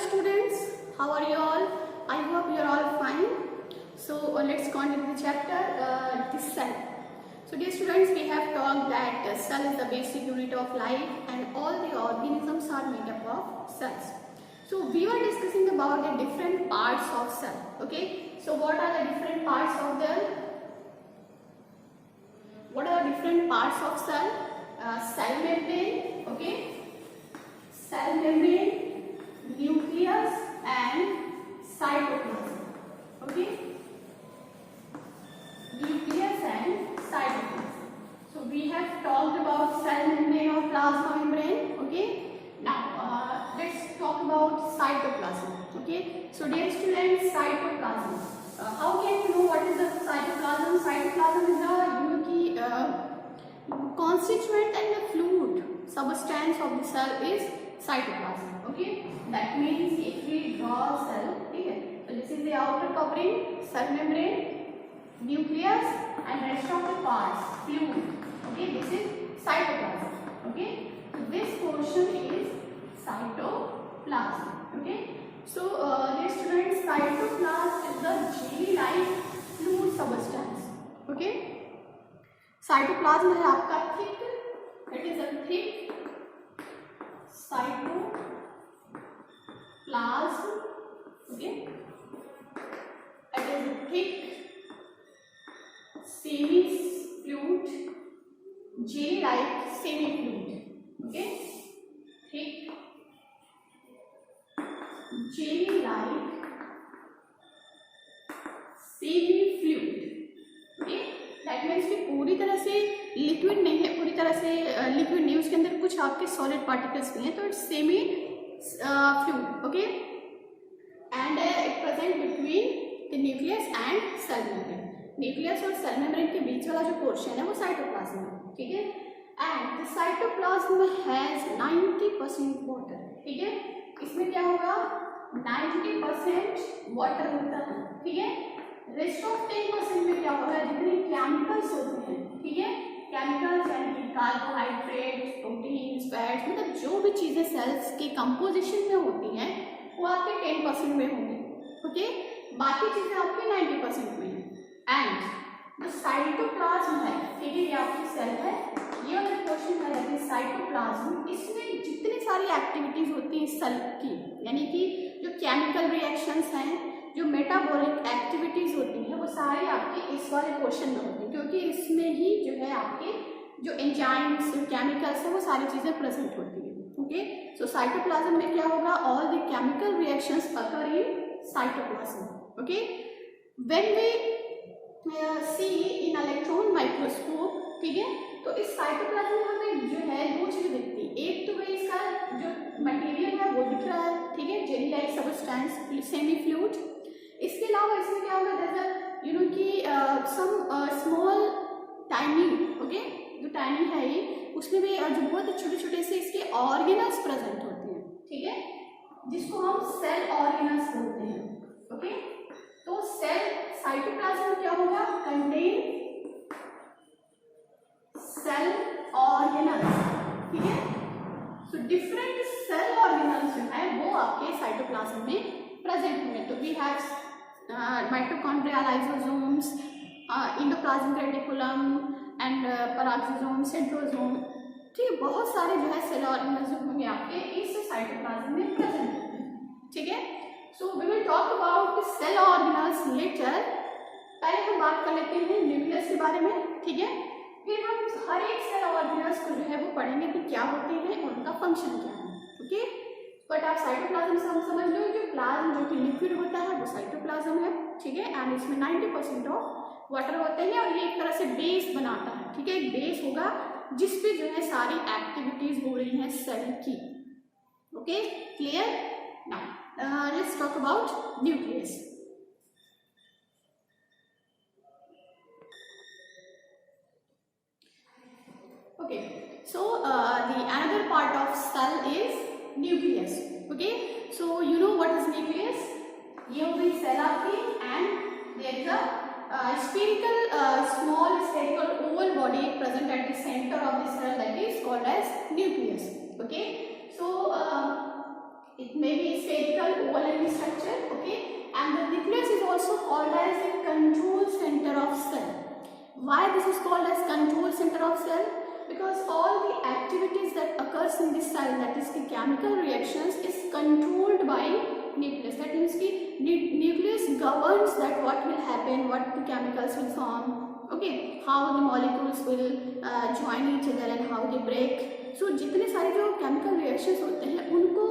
students, how are you all? I hope you are all fine. So let's continue the chapter, the cell. So dear students, we have talked that cell is the basic unit of life and all the organisms are made up of cells. So we were discussing about the different parts of cell. Okay, so what are the different parts of cell? Cell membrane, okay, cell membrane, nucleus and cytoplasm, okay, nucleus and cytoplasm. So we have talked about cell membrane or plasma membrane, okay. Now let's talk about cytoplasm, okay. So dear students, cytoplasm, how can you know what is the cytoplasm? Cytoplasm is the constituent and the fluid substance of the cell is cytoplasm, okay. That means if we draw a cell, okay, so this is the outer covering, cell membrane, nucleus and rest of the parts, fluid, okay, this is cytoplasm, okay. So this portion is cytoplasm, okay. So dear students, cytoplasm is the jelly-like fluid substance, okay. Cytoplasm है आपका thick, it is a thick cytoplasm, okay, it is a thick semi fluid, jelly like semi fluid, okay, thick jelly like semi fluid, okay. That means कि पूरी तरह से liquid नहीं है, पूरी तरह से लिक्विड नहीं, उसके अंदर कुछ आपके सॉलिड पार्टिकल्स भी हैं, तो it's semi fluid, okay, and it present between the nucleus and cell membrane. Nucleus और सेल मेम्ब्रेन के बीच वाला जो पोर्शन है वो साइटोप्लाज्म है, ठीक है. And the cytoplasm has 90% water, ठीक है. इसमें क्या होगा, 90% वाटर होता है, ठीक है. रेस्ट ऑफ 10% में क्या होगा, जितने केमिकल्स होते हैं, ठीक है, केमिकल्स यानी कि कार्बोहाइड्रेट्स, प्रोटीन्स, फैट्स, मतलब जो भी चीजें सेल्स के कंपोजिशन में होती हैं वो आपके 10% में होंगी, ओके. बाकी चीजें आपके 90% में हैं. एंड जो साइटोप्लाज्म है, ठीक है, ये आपकी सेल है, ये वाला क्वेश्चन है दैट इज साइटोप्लाज्म. इसमें जितनी सारी एक्टिविटीज होती हैं सेल की, यानी कि जो केमिकल रिएक्शंस हैं, जो मेटाबॉलिक एक्टिविटीज होती हैं, वो सारी आपके इस वाले पोर्शन में होती है, क्योंकि इसमें ही जो है आपके जो एंजाइम्स, जो केमिकल्स हैं, वो सारी चीजें प्रेजेंट होती हैं, ओके. सो साइटोप्लाज्म में क्या होगा, all the chemical reactions occur in cytoplasm, okay. When we see in electron microscope, ठीक है, तो इस साइटोप्लाज्म में हमें जो है दो चीजें दिखती है. एक तो भाई इसका जो मटेरियल है वो दिख रहा है, ठीक है, jelly like substance, semi fluid. इसके अलावा इसमें क्या होगा, जैसा यू नो कि सम स्मॉल टाइनी, ओके, जो टाइनी है ये, उसमें भी जो बहुत छोटे छोटे से इसके ऑर्गेनल्स प्रेजेंट होते हैं, ठीक है, जिसको हम सेल ऑर्गेनल्स बोलते हैं, ओके. तो सेल साइटोप्लाज्म में क्या होगा, कंटेन सेल ऑर्गेनल्स, ठीक है. सो डिफरेंट सेल ऑर्गेनल्स जो है वो आपके साइटोप्लाज्म में प्रेजेंट होंगे. तो we have mitochondria, lysosomes, endoplasmic reticulum and peroxisome, centrosome, ठीक है. बहुत सारे जो है सेल ऑर्गेनल्स जो होंगे आपके इस साइटोप्लाज्म में प्रेजेंट होते हैं, ठीक है. So we will talk about cell organelles later. पहले हम बात कर लेते हैं न्यूक्लियस के बारे में, ठीक है. फिर हम हर एक सेल ऑर्गेनल्स को जो है वो पढ़ेंगे कि क्या होते हैं, उनका फंक्शन क्या है, ओके. बट आप साइटोप्लाज्म से हम समझ लो, जो प्लाज्म जो कि लिक्विड होता है वो साइटोप्लाज्म है, ठीक है. एंड इसमें 90% ऑफ वाटर होते हैं और ये एक तरह से बेस बनाता है, ठीक है. एक बेस होगा जिस पे जो है सारी एक्टिविटीज हो रही हैं सेल की, okay. Clear. Now let's talk about nucleus. Okay, so the another part of cell is nucleus, okay. So you know what is nucleus, ये हो गई सेल आपकी, and there is a spherical small spherical oval body present at the center of the cell, that is called as nucleus, okay. So It may be spherical, oval in structure, okay. And the nucleus is also called as the control center of cell. Why this is called as control center of cell? Because all the activities that occurs in this cell, that is the chemical reactions, is controlled by nucleus. That means the nucleus governs that what will happen, what the chemicals will form, okay, how the molecules will join each other and how they break. So जितने सारे जो chemical reactions होते हैं उनको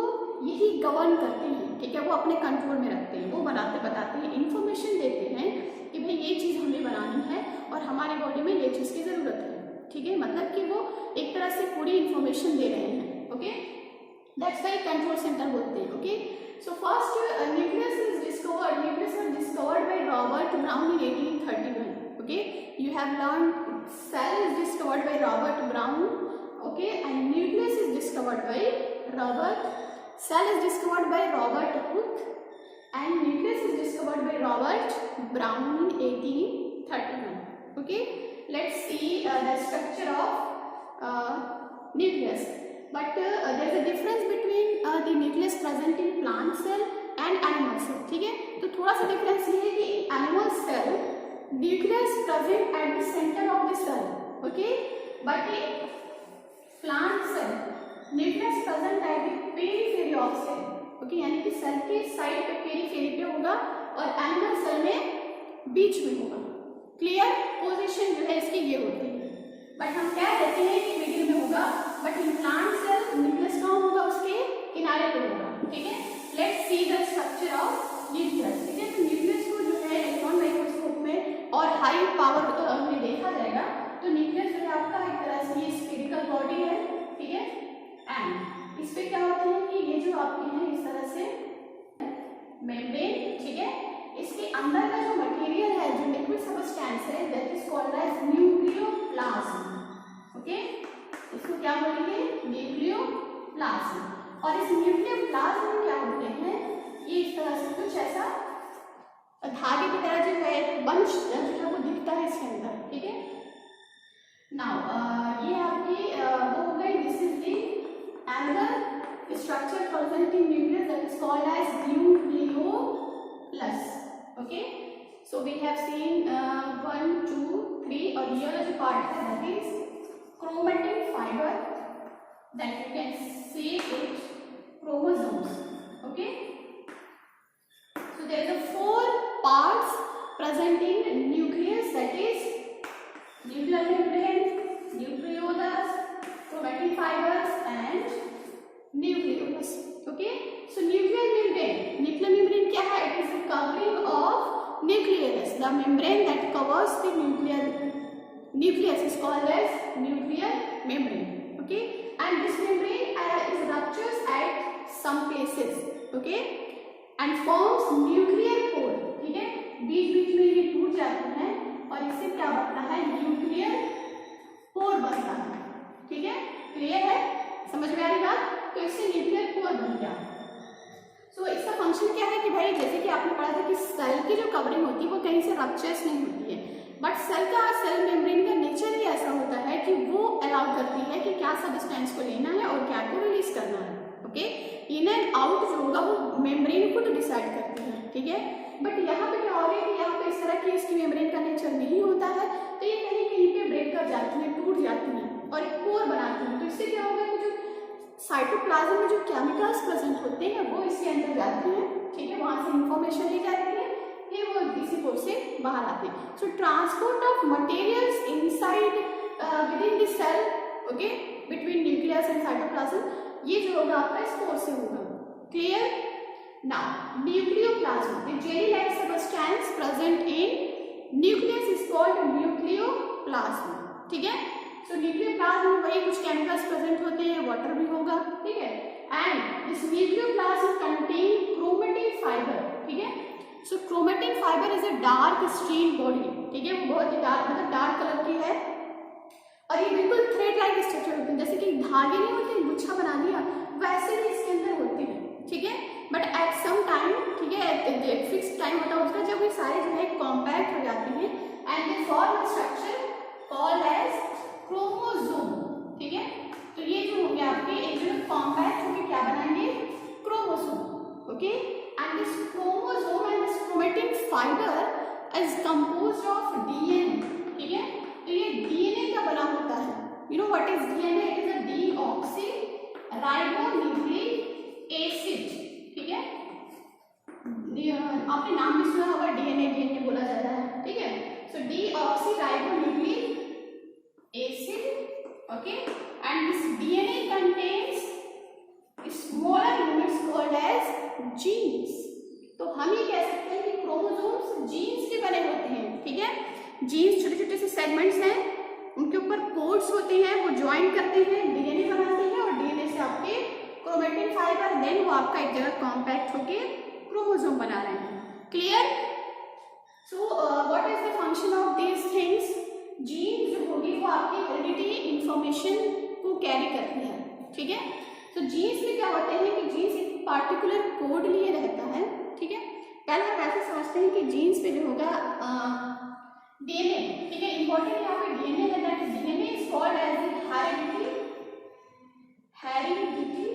यही govern करते हैं, ठीक है, वो अपने कंट्रोल में रखते हैं, वो बनाते बताते हैं, इंफॉर्मेशन देते हैं कि भाई ये चीज़ हमें बनानी है और हमारे बॉडी में ये चीज़ की ज़रूरत है, ठीक है, मतलब कि वो एक तरह से पूरी इंफॉर्मेशन दे रहे हैं, okay, that's why control centre बोलते हैं, okay. So first nucleus is discovered, nucleus was discovered by Robert Brown in 1831, okay. You have learn cell is discovered by Robert Brown, okay, and nucleus is discovered by cell is discovered by Robert Hooke and nucleus is discovered by Robert Brown in 1831, okay. Let's see the structure of nucleus, but there is a difference between the nucleus present in plant cell and animal cell, ठीक है. तो थोड़ा सा difference ये है कि in animal cell nucleus present at the center of the cell, okay, but plant cell nucleus present at the periphery of cell, okay, यानी कि सेल के साइड पे पेरिफेरी पे होगा और एनिमल सेल में बीच में होगा. क्लियर, पोजीशन जो है इसकी ये होती है, बट हम क्या कहते हैं कि मिडिल में होगा, but in plant cell nucleus कहाँ होगा, उसके किनारे पे होगा, ठीक है. Let's see the structure of nucleus, ठीक है. तो न्यूक्लियस को जो है इलेक्ट्रॉन माइक्रोस्कोप में और हाई पावर में देखा जाएगा तो न्यूक्लियस जो है आपका एक तरह से ये स्फेरिकल बॉडी है, ठीक है, एंड इस पे क्या होता है कि ये जो आपके हैं इस तरह से मेम्ब्रेन, ठीक है, इसके अंदर का जो मटेरियल है, जो लिक्विड सब्सटेंस है, that is called as nucleoplasm, okay. इसको क्या बोलेंगे, न्यूक्लियोप्लाज्म. और इस न्यूक्लियोप्लाज्म में क्या होते हैं, ये इस तरह से कुछ ऐसा धागे की तरह जो है बंच जो है वो दिखता है इसके अंदर, ठीक है. नाउ ये आपकी वो हो गई, this is the another structure present in nucleus that is called as nucleolus, okay. So we have seen 1 2 3 और ये वाला जो पार्ट है that is chromatin fiber, that you can see it chromosomes, okay. So there are 4 parts present in nucleus, that is nuclear membrane, nucleolus, chromatin fibers and nucleolus, okay. So nuclear membrane क्या है, it is the covering of nucleus, the membrane that covers the nucleus is called as nuclear membrane, okay. And this membrane is ruptures at some places, okay, and forms nuclear pore, ठीक है, बीच बीच में ये टूट जाते हैं और इससे क्या बनता है, न्यूक्लियर पोर बनता है, ठीक है. क्लियर है, समझ में आ रही बात. तो इससे न्यूक्लियर पोर बन गया. सो इसका फंक्शन क्या है कि भाई जैसे कि आपने पढ़ा था कि सेल की जो कवरिंग होती है वो कहीं से रप्चर्स नहीं होती है, बट सेल मेम्ब्रेन का नेचर ही ऐसा होता है कि वो अलाउ करती है कि क्या सब्सटेंस को लेना है और क्या को रिलीज करना है, ओके. इन एंड आउट जो होगा वो मेम्ब्रेन को तो डिसाइड करती है, ठीक है. बट यहाँ पे क्या हो रहा है कि यहाँ पे इस तरह की इसकी मेम्ब्रेन का नेचर नहीं होता है, तो ये कहीं कहीं पे ब्रेक कर जाती है, टूट जाती है और एक पोर बनाती है. तो इससे क्या होगा कि जो साइटोप्लाज्म में जो केमिकल्स प्रेजेंट होते हैं वो इसके अंदर जाते हैं, ठीक है, वहाँ से इंफॉर्मेशन ली जाती है, फिर वो इसी पोर से बाहर आते हैं. So transport of materials inside with in the cell, okay, between nucleus and cytoplasm, ये जो होगा आपका इस पोर से होगा. Clear. Now, nucleoplasm, the jelly-like substance present in nucleus is called nucleoplasm, ठीक है. So nucleoplasm में वही कुछ chemicals present होते हैं, water भी होगा, ठीक है. And this nucleoplasm contain chromatin fiber, ठीक है. So chromatin fiber is a dark stream body, ठीक है, वो बहुत ही डार्क मतलब डार्क कलर की है और ये बिल्कुल थ्रेड लाइक स्ट्रक्चर होते हैं, जैसे कि धागे नहीं होते, गुच्छा बना दिया वैसे ही इसके अंदर होते हैं, ठीक है. बट एट सम टाइम, ठीक है, एक फिक्स टाइम होता है उसका जब ये सारे जो है कॉम्पैक्ट हो जाते हैं and they form structure called as chromosome, ठीक है. तो ये जो होंगे आपके एक जो कॉम्पैक्ट होकर क्या बनाएंगे, chromosome. Okay, and this chromosome and this chromatin fiber is composed of DNA. ठीक है, तो ये DNA का बना होता है. You know what is DNA? It is a deoxyribonucleic acid. ठीक है, आपने नाम भी सुना होगा, DNA बोला जाता है. ठीक है, so deoxyribonucleic acid. Okay, and this DNA contains smaller units called as genes. तो हम ये कह सकते हैं कि क्रोमोसोम्स जीन्स के बने होते हैं. ठीक है, जीन्स छोटे छोटे से सेगमेंट्स हैं, उनके ऊपर कोड्स होते हैं, वो ज्वाइन करते हैं, डीएनए बनाते हैं, और डीएनए से आपके क्रोमेटिन फाइबर, देन वो आपका एक जगह कॉम्पैक्ट होके क्रोमोसोम बना रहे हैं. Clear? So what is the function of these things? Gene जो होगी वो आपकी हेरिडिटी इंफॉर्मेशन को कैरी करती है. ठीक है, तो जीन्स में क्या होते हैं कि जीन्स एक पार्टिकुलर कोड लिए रहता है. ठीक है, पहले हम ऐसे समझते हैं कि जीन्स पे जो होगा डीएनए. ठीक है, इंपॉर्टेंट यहाँ पे डीएनए है, that DNA is called as heredity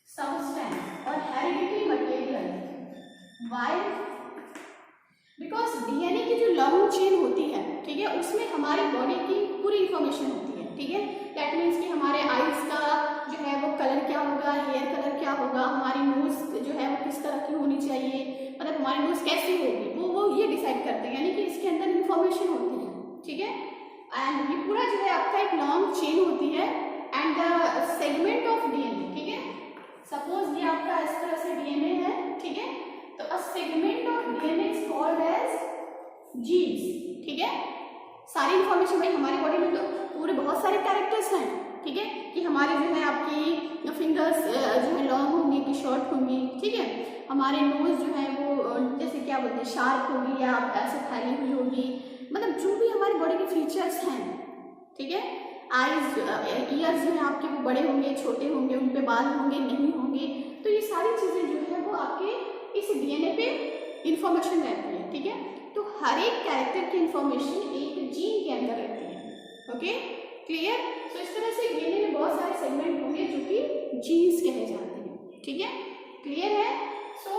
substance और heredity material. Why? Because DNA की जो लॉन्ग चेन होती है, ठीक है, उसमें हमारी बॉडी की पूरी इंफॉर्मेशन होती है. ठीक है, दैट मीन्स कि हमारे आईज का जो है वो कलर क्या होगा, हेयर कलर क्या होगा, हमारी नोज जो है वो किस तरह की होनी चाहिए, मतलब हमारी नोज कैसी होगी, वो ये डिसाइड करते हैं. यानी कि इसके अंदर इंफॉर्मेशन होती है. ठीक है, एंड ये पूरा जो है आपका एक लॉन्ग चेन होती है. And the segment of DNA. ठीक है, सपोज ये आपका इस तरह से डीएनए है. ठीक है, तो a segment of DNA is called as genes. ठीक है, सारी इंफॉर्मेशन, भाई हमारी बॉडी में तो पूरे बहुत सारे कैरेक्टर्स हैं. ठीक है, कि हमारे जो है आपकी फिंगर्स जो है लॉन्ग होंगी कि शॉर्ट होंगी. ठीक है, हमारे नोज जो है वो जैसे क्या बोलते हैं, शार्प होगी या ऐसे फैली हुई होगी, मतलब जो भी हमारी बॉडी के फीचर्स हैं. ठीक है, आईज, ईयर्स जो है आपके वो बड़े होंगे, छोटे होंगे, उन पे बाल होंगे, नहीं होंगे. तो ये सारी चीज़ें जो है वो आपके इस डीएनए पे इंफॉर्मेशन रहती है. ठीक है, तो हर एक कैरेक्टर की इंफॉर्मेशन एक जीन के अंदर रहती है. Okay, clear? तो इस तरह से डीएनए में बहुत सारे सेगमेंट होंगे जो कि जीन्स कहे जाते हैं. ठीक है, क्लियर है? सो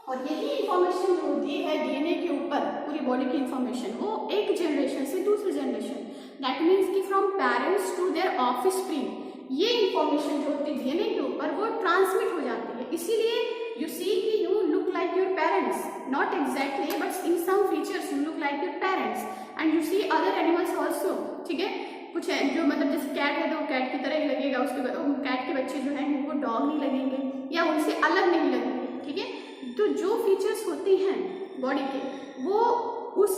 और यही इंफॉर्मेशन जो होती है डीएनए के ऊपर, पूरी बॉडी की इंफॉर्मेशन, वो एक जनरेशन से दूसरी जनरेशन, दैट मीन्स कि from parents to their offspring, ये इंफॉर्मेशन जो होती है डीएनए के ऊपर वो ट्रांसमिट हो जाती है. इसीलिए यू सी कि you look like your parents, not exactly but in some features you look like your parents, and you see other animals also. ठीक है, कुछ है जो मतलब जैसे कैट है तो कैट की तरह ही लगेगा, उसके कैट के बच्चे जो हैं वो डॉग नहीं लगेंगे या उनसे अलग नहीं लगेंगे. ठीक है, तो जो फीचर्स होती हैं बॉडी के वो उस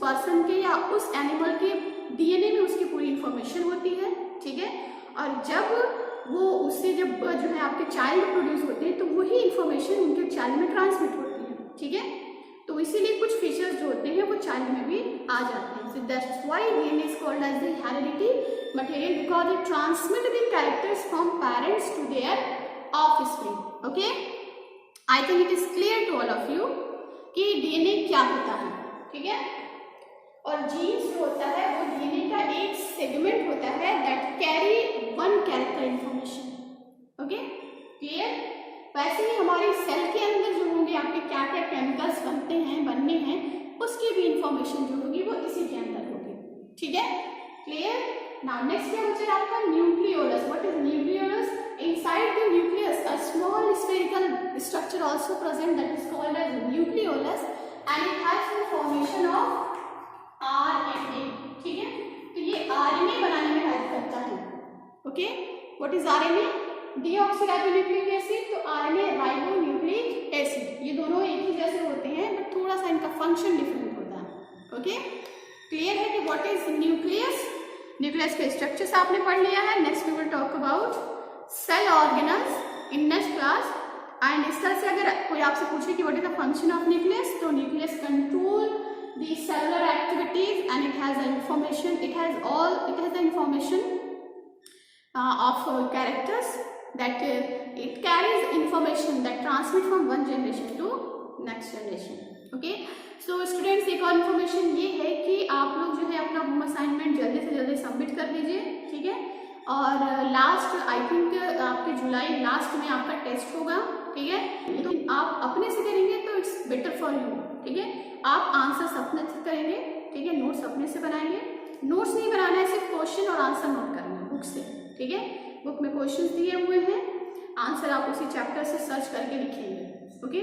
पर्सन के या उस एनिमल के डीएनए में उसकी पूरी इंफॉर्मेशन होती है. ठीक है, और जब वो उससे जब जो है आपके चाइल्ड प्रोड्यूस होते हैं तो वही इंफॉर्मेशन उनके चाइल्ड में ट्रांसमिट होती है. ठीक है, तो इसीलिए कुछ फीचर्स जो होते हैं वो चाइल्ड में भी आ जाते हैं. So that's why DNA is called as the heredity material, because it transmit the characters from parents to their offspring. Okay, I think it is clear to all of you कि DNA क्या होता है. ठीक है, और jeans जो होता है वो डीएनए का एक सेगमेंट होता है that carry one character information. Okay, clear? वैसे ही हमारे सेल के अंदर जो होंगे आपके क्या क्या केमिकल्स बनने हैं उसकी भी इंफॉर्मेशन जो होगी वो इसी के अंदर होगी. ठीक है, क्लियर? नाउ नेक्स्ट क्या बचा आपका nucleolus. What is nucleolus? Inside the nucleus, a small spherical structure also present that is called as nucleolus, and it has the formation of RNA. ठीक है, तो ये RNA बनाने में हेल्प करता है. Okay, what is RNA? Deoxyribonucleic acid. तो RNA ribonucleic acid, ये दोनों एक ही जैसे होते हैं बट थोड़ा सा इनका फंक्शन डिफरेंट होता है. ओके, क्लियर है कि व्हाट इज न्यूक्लियस? न्यूक्लियस के स्ट्रक्चर्स आपने पढ़ लिया है. Next we will talk about cell organelles in next class. And इस तरह से अगर कोई आपसे पूछे कि what is the function of nucleus, तो nucleus control the cellular activities and it has the information, it has the information of characters that it carries information that transmit from one generation to next generation. Okay, so students एक और information ये है कि आप लोग जो है अपना होम असाइनमेंट जल्दी से जल्दी सबमिट कर दीजिए. ठीक है, और लास्ट आई थिंक आपके जुलाई लास्ट में आपका टेस्ट होगा, ठीक है। तो आप अपने से करेंगे तो इट्स बेटर फॉर यू, ठीक है। आप आंसर्स अपने से करेंगे, ठीक है, नोट्स अपने से बनाएंगे। नोट्स नहीं बनाना है, सिर्फ क्वेश्चन और आंसर नोट करना है बुक से, ठीक है। बुक में क्वेश्चंस दिए हुए हैं, आंसर आप उसी चैप्टर से सर्च करके लिखेंगे, ओके।